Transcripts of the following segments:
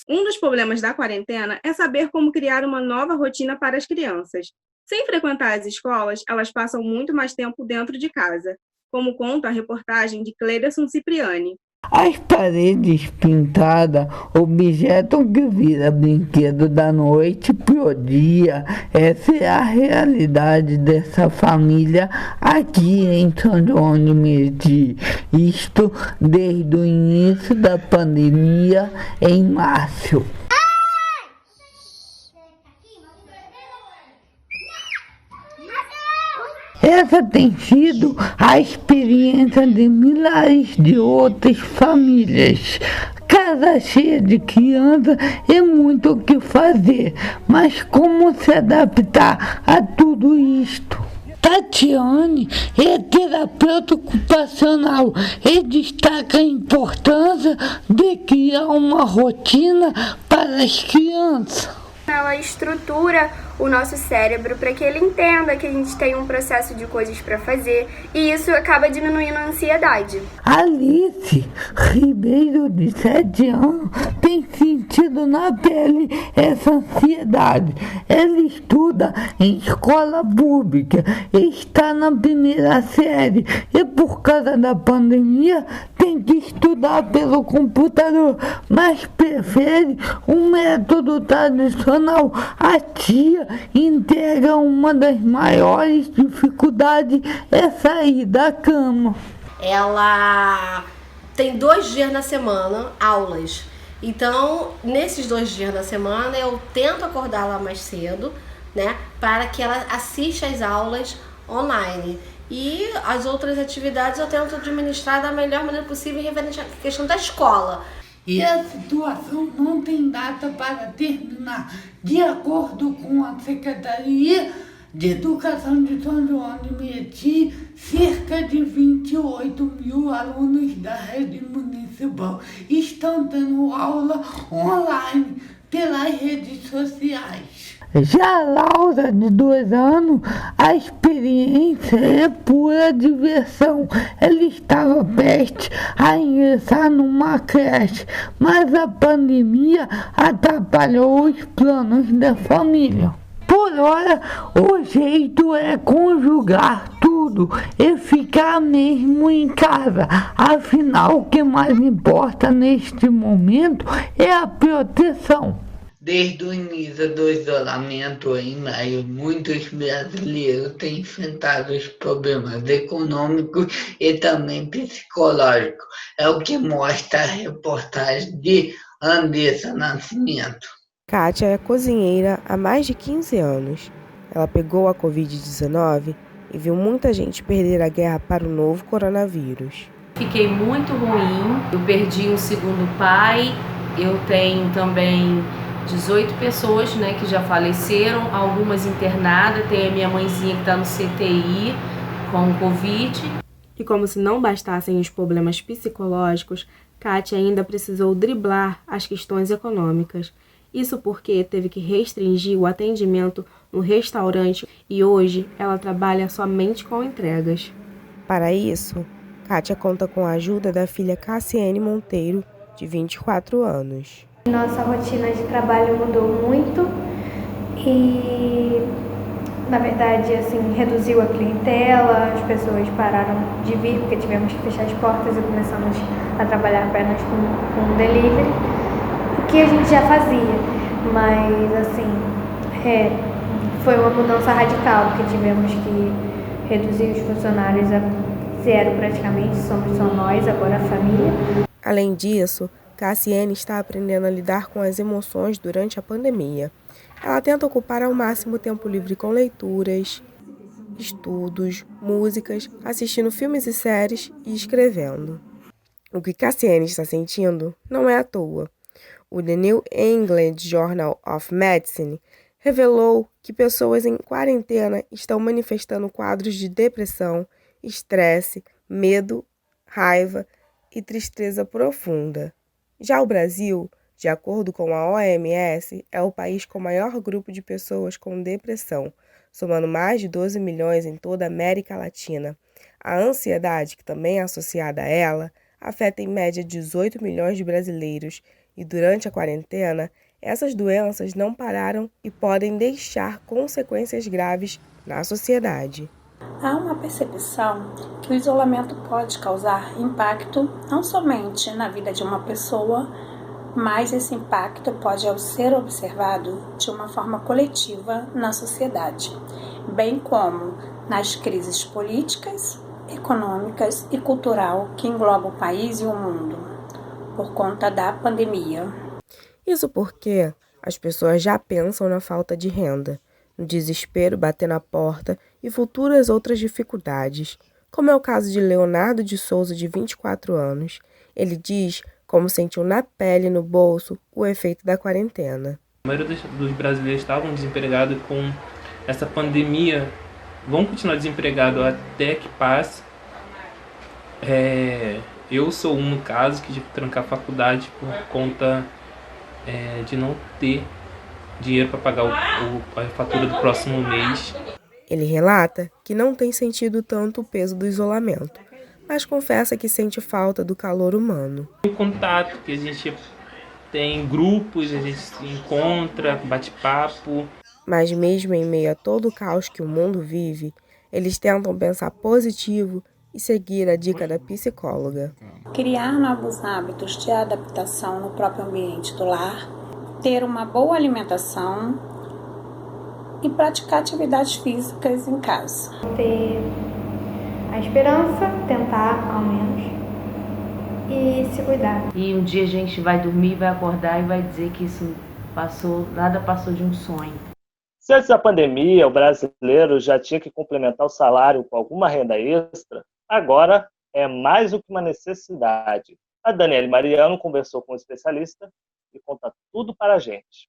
Um dos problemas da quarentena é saber como criar uma nova rotina para as crianças. Sem frequentar as escolas, elas passam muito mais tempo dentro de casa, como conta a reportagem de Cleiderson Cipriani. As paredes pintadas, objeto que vira brinquedo da noite pro dia. Essa é a realidade dessa família aqui em São João de Meriti. Isto desde o início da pandemia em março. Essa tem sido a experiência de milhares de outras famílias. Casa cheia de crianças e muito o que fazer, mas como se adaptar a tudo isto? Tatiane é terapeuta ocupacional e destaca a importância de criar uma rotina para as crianças. Ela estrutura o nosso cérebro para que ele entenda que a gente tem um processo de coisas para fazer e isso acaba diminuindo a ansiedade. Alice Ribeiro, de 7 anos, tem sentido na pele essa ansiedade. Ela estuda em escola pública, está na primeira série e por causa da pandemia tem que estudar pelo computador, mas prefere um método tradicional. A tia integra uma das maiores dificuldades é sair da cama. Ela tem 2 dias na semana aulas. Então, nesses 2 dias na semana, eu tento acordá-la mais cedo, né, para que ela assista às aulas online. E as outras atividades eu tento administrar da melhor maneira possível referente à questão da escola. E a situação não tem data para terminar. De acordo com a Secretaria de Educação de São João de Meriti, cerca de 28 mil alunos da rede municipal estão tendo aula online pelas redes sociais. Já a Laura, de 2 anos, a experiência é pura diversão. Ela estava prestes a ingressar numa creche, mas a pandemia atrapalhou os planos da família. Por hora, o jeito é conjugar tudo e ficar mesmo em casa. Afinal, o que mais importa neste momento é a proteção. Desde o início do isolamento em maio, muitos brasileiros têm enfrentado os problemas econômicos e também psicológicos. É o que mostra a reportagem de Andressa Nascimento. Kátia é cozinheira há mais de 15 anos. Ela pegou a Covid-19 e viu muita gente perder a guerra para o novo coronavírus. Fiquei muito ruim, eu perdi um segundo pai, eu tenho também 18 pessoas, né, que já faleceram, algumas internadas, tem a minha mãezinha que está no CTI com Covid. E como se não bastassem os problemas psicológicos, Kátia ainda precisou driblar as questões econômicas. Isso porque teve que restringir o atendimento no restaurante e hoje ela trabalha somente com entregas. Para isso, Kátia conta com a ajuda da filha Cassiane Monteiro, de 24 anos. Nossa rotina de trabalho mudou muito e, na verdade, assim, reduziu a clientela, as pessoas pararam de vir porque tivemos que fechar as portas e começamos a trabalhar apenas com delivery, o que a gente já fazia, mas, assim, foi uma mudança radical, porque tivemos que reduzir os funcionários a 0 praticamente, somos só nós, agora a família. Além disso, Cassiane está aprendendo a lidar com as emoções durante a pandemia. Ela tenta ocupar ao máximo o tempo livre com leituras, estudos, músicas, assistindo filmes e séries e escrevendo. O que Cassiane está sentindo não é à toa. O The New England Journal of Medicine revelou que pessoas em quarentena estão manifestando quadros de depressão, estresse, medo, raiva e tristeza profunda. Já o Brasil, de acordo com a OMS, é o país com o maior grupo de pessoas com depressão, somando mais de 12 milhões em toda a América Latina. A ansiedade, que também é associada a ela, afeta em média 18 milhões de brasileiros e durante a quarentena, essas doenças não pararam e podem deixar consequências graves na sociedade. Há uma percepção que o isolamento pode causar impacto não somente na vida de uma pessoa, mas esse impacto pode ser observado de uma forma coletiva na sociedade, bem como nas crises políticas, econômicas e cultural que englobam o país e o mundo, por conta da pandemia. Isso porque as pessoas já pensam na falta de renda, no desespero bater na porta e futuras outras dificuldades, como é o caso de Leonardo de Souza, de 24 anos. Ele diz como sentiu na pele e no bolso o efeito da quarentena. A maioria dos brasileiros estavam desempregados com essa pandemia, vão continuar desempregados até que passe. Eu sou no caso, que tive que trancar a faculdade por conta de não ter dinheiro para pagar a fatura do próximo mês. Ele relata que não tem sentido tanto o peso do isolamento, mas confessa que sente falta do calor humano. O contato que a gente tem, grupos, a gente se encontra, bate papo. Mas mesmo em meio a todo o caos que o mundo vive, eles tentam pensar positivo e seguir a dica da psicóloga. Criar novos hábitos de adaptação no próprio ambiente do lar, ter uma boa alimentação e praticar atividades físicas em casa. Ter a esperança, tentar ao menos, e se cuidar. E um dia a gente vai dormir, vai acordar e vai dizer que isso passou, nada passou de um sonho. Se antes da pandemia o brasileiro já tinha que complementar o salário com alguma renda extra, agora é mais do que uma necessidade. A Daniele Mariano conversou com um especialista e conta tudo para a gente.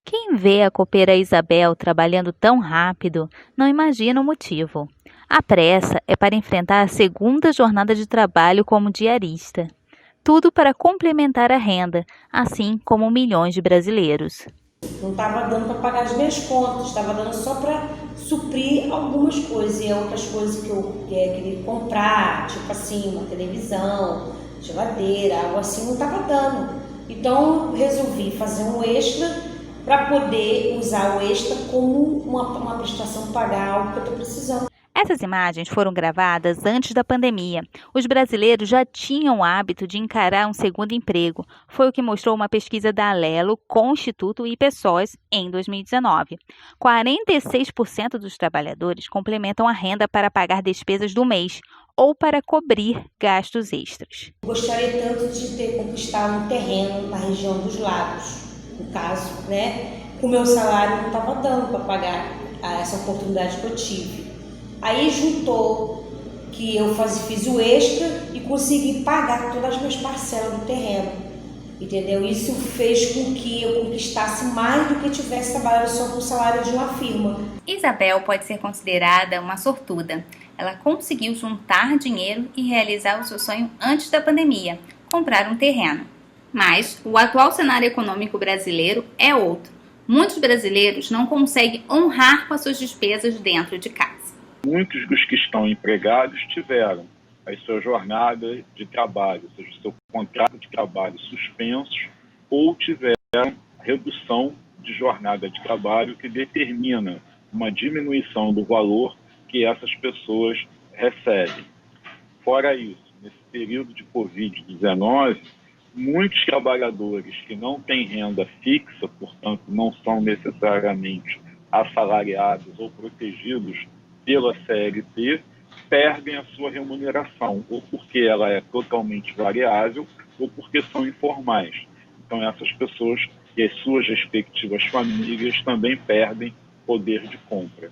Quem vê a copeira Isabel trabalhando tão rápido não imagina o motivo. A pressa é para enfrentar a segunda jornada de trabalho como diarista. Tudo para complementar a renda, assim como milhões de brasileiros. Não estava dando para pagar as minhas contas, estava dando só para suprir algumas coisas. E outras coisas que eu queria comprar, tipo assim, uma televisão, geladeira, algo assim, não estava dando. Então, resolvi fazer um extra para poder usar o extra como uma prestação, pagar algo que eu estou precisando. Essas imagens foram gravadas antes da pandemia. Os brasileiros já tinham o hábito de encarar um segundo emprego. Foi o que mostrou uma pesquisa da Alelo com o Instituto IPSOS em 2019. 46% dos trabalhadores complementam a renda para pagar despesas do mês ou para cobrir gastos extras. Gostaria tanto de ter conquistado um terreno na região dos lagos. No caso, o meu salário não estava dando para pagar essa oportunidade que eu tive. Aí juntou que eu fiz o extra e consegui pagar todas as minhas parcelas do terreno, entendeu? Isso fez com que eu conquistasse mais do que tivesse trabalhado só com o salário de uma firma. Isabel pode ser considerada uma sortuda. Ela conseguiu juntar dinheiro e realizar o seu sonho antes da pandemia, comprar um terreno. Mas o atual cenário econômico brasileiro é outro. Muitos brasileiros não conseguem honrar com as suas despesas dentro de casa. Muitos dos que estão empregados tiveram as suas jornadas de trabalho, ou seja, o seu contrato de trabalho suspensos, ou tiveram redução de jornada de trabalho que determina uma diminuição do valor que essas pessoas recebem. Fora isso, nesse período de Covid-19, muitos trabalhadores que não têm renda fixa, portanto não são necessariamente assalariados ou protegidos pela CLT, perdem a sua remuneração, ou porque ela é totalmente variável, ou porque são informais. Então essas pessoas e as suas respectivas famílias também perdem poder de compra.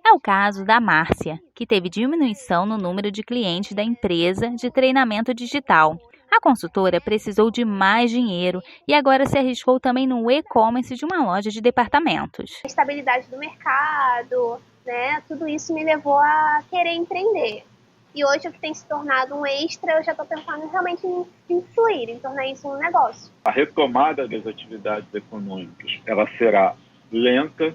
É o caso da Márcia, que teve diminuição no número de clientes da empresa de treinamento digital. A consultora precisou de mais dinheiro e agora se arriscou também no e-commerce de uma loja de departamentos. A estabilidade do mercado, tudo isso me levou a querer empreender. E hoje o que tem se tornado um extra, eu já estou pensando realmente em influir, em tornar isso um negócio. A retomada das atividades econômicas, ela será lenta,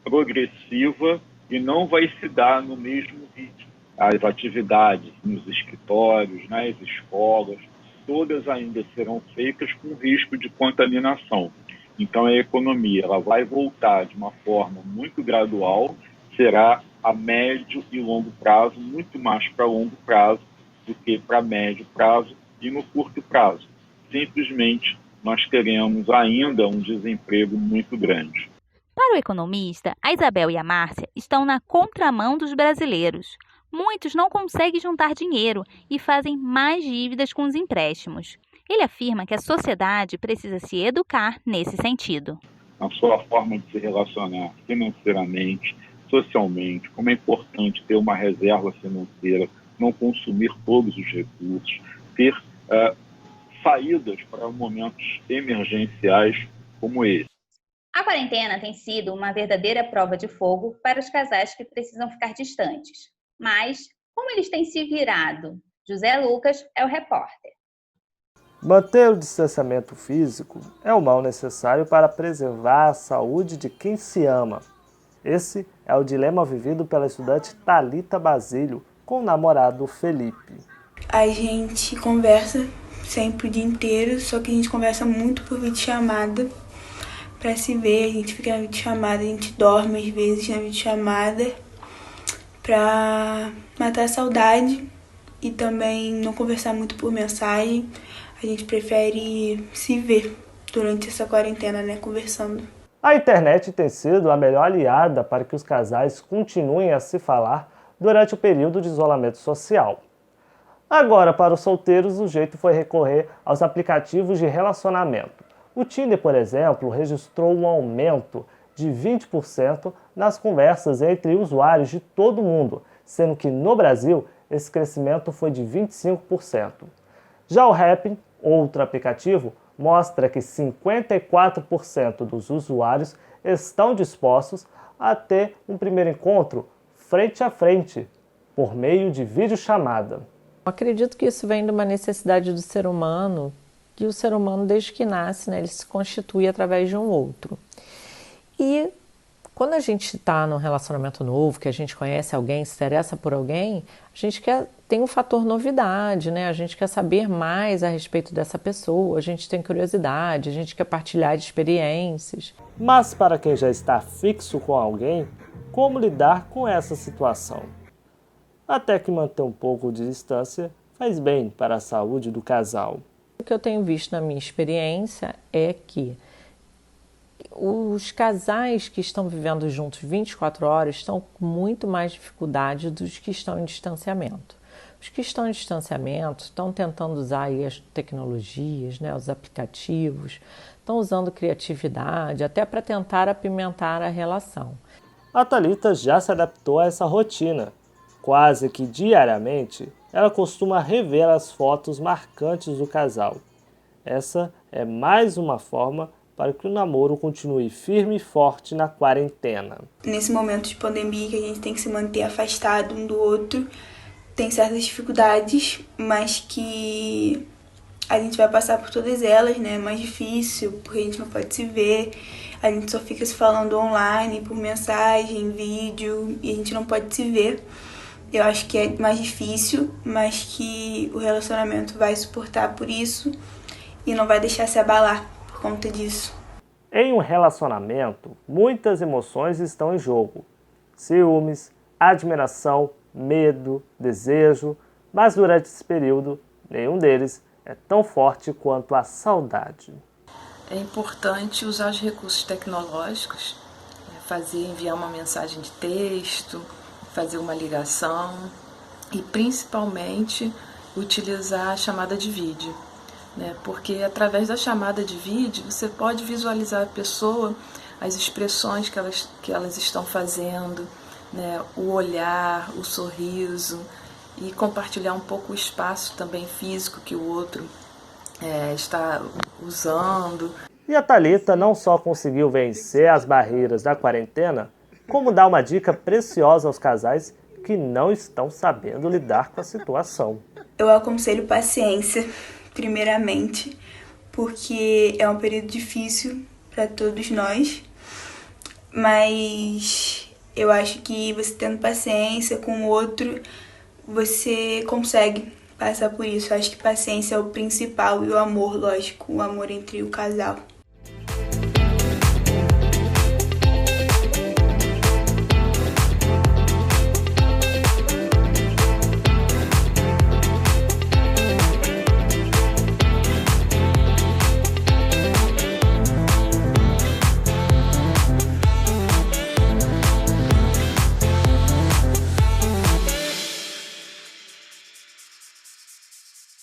progressiva e não vai se dar no mesmo ritmo. As atividades nos escritórios, nas escolas, todas ainda serão feitas com risco de contaminação. Então a economia ela vai voltar de uma forma muito gradual, será a médio e longo prazo, muito mais para longo prazo do que para médio prazo e no curto prazo. Simplesmente nós teremos ainda um desemprego muito grande. Para o economista, a Isabel e a Márcia estão na contramão dos brasileiros. Muitos não conseguem juntar dinheiro e fazem mais dívidas com os empréstimos. Ele afirma que a sociedade precisa se educar nesse sentido. A sua forma de se relacionar financeiramente, socialmente, como é importante ter uma reserva financeira, não consumir todos os recursos, ter saídas para momentos emergenciais como esse. A quarentena tem sido uma verdadeira prova de fogo para os casais que precisam ficar distantes. Mas, como eles têm se virado? José Lucas é o repórter. Manter o distanciamento físico é o mal necessário para preservar a saúde de quem se ama. Esse é o dilema vivido pela estudante Thalita Basílio com o namorado Felipe. A gente conversa sempre o dia inteiro, só que a gente conversa muito por videochamada. Para se ver, a gente fica na videochamada, a gente dorme às vezes na videochamada para matar a saudade e também não conversar muito por mensagem. A gente prefere se ver durante essa quarentena, né, conversando. A internet tem sido a melhor aliada para que os casais continuem a se falar durante o período de isolamento social. Agora, para os solteiros, o jeito foi recorrer aos aplicativos de relacionamento. O Tinder, por exemplo, registrou um aumento de 20% nas conversas entre usuários de todo o mundo, sendo que no Brasil esse crescimento foi de 25%. Já o Happn, outro aplicativo, mostra que 54% dos usuários estão dispostos a ter um primeiro encontro frente a frente, por meio de videochamada. Acredito que isso vem de uma necessidade do ser humano, que o ser humano, desde que nasce, né, ele se constitui através de um outro. E quando a gente está num relacionamento novo, que a gente conhece alguém, se interessa por alguém, a gente tem um fator novidade, né? A gente quer saber mais a respeito dessa pessoa, a gente tem curiosidade, a gente quer partilhar de experiências. Mas para quem já está fixo com alguém, como lidar com essa situação? Até que manter um pouco de distância faz bem para a saúde do casal. O que eu tenho visto na minha experiência é que os casais que estão vivendo juntos 24 horas estão com muito mais dificuldade dos que estão em distanciamento. Os que estão em distanciamento estão tentando usar aí as tecnologias, né, os aplicativos, estão usando criatividade até para tentar apimentar a relação. A Thalita já se adaptou a essa rotina. Quase que diariamente, ela costuma rever as fotos marcantes do casal. Essa é mais uma forma para que o namoro continue firme e forte na quarentena. Nesse momento de pandemia que a gente tem que se manter afastado um do outro, tem certas dificuldades, mas que a gente vai passar por todas elas, né? É mais difícil, porque a gente não pode se ver, a gente só fica se falando online, por mensagem, vídeo, e a gente não pode se ver. Eu acho que é mais difícil, mas que o relacionamento vai suportar por isso e não vai deixar se abalar por conta disso. Em um relacionamento, muitas emoções estão em jogo. Ciúmes, admiração, medo, desejo, mas durante esse período, nenhum deles é tão forte quanto a saudade. É importante usar os recursos tecnológicos, enviar uma mensagem de texto, fazer uma ligação e principalmente utilizar a chamada de vídeo, né? Porque através da chamada de vídeo você pode visualizar a pessoa, as expressões que elas estão fazendo, né? O olhar, o sorriso e compartilhar um pouco o espaço também físico que o outro está usando. E a Thalita não só conseguiu vencer as barreiras da quarentena, como dá uma dica preciosa aos casais que não estão sabendo lidar com a situação. Eu aconselho paciência, primeiramente, porque é um período difícil para todos nós, mas eu acho que você tendo paciência com o outro, você consegue passar por isso. Eu acho que paciência é o principal e o amor, lógico, o amor entre o casal.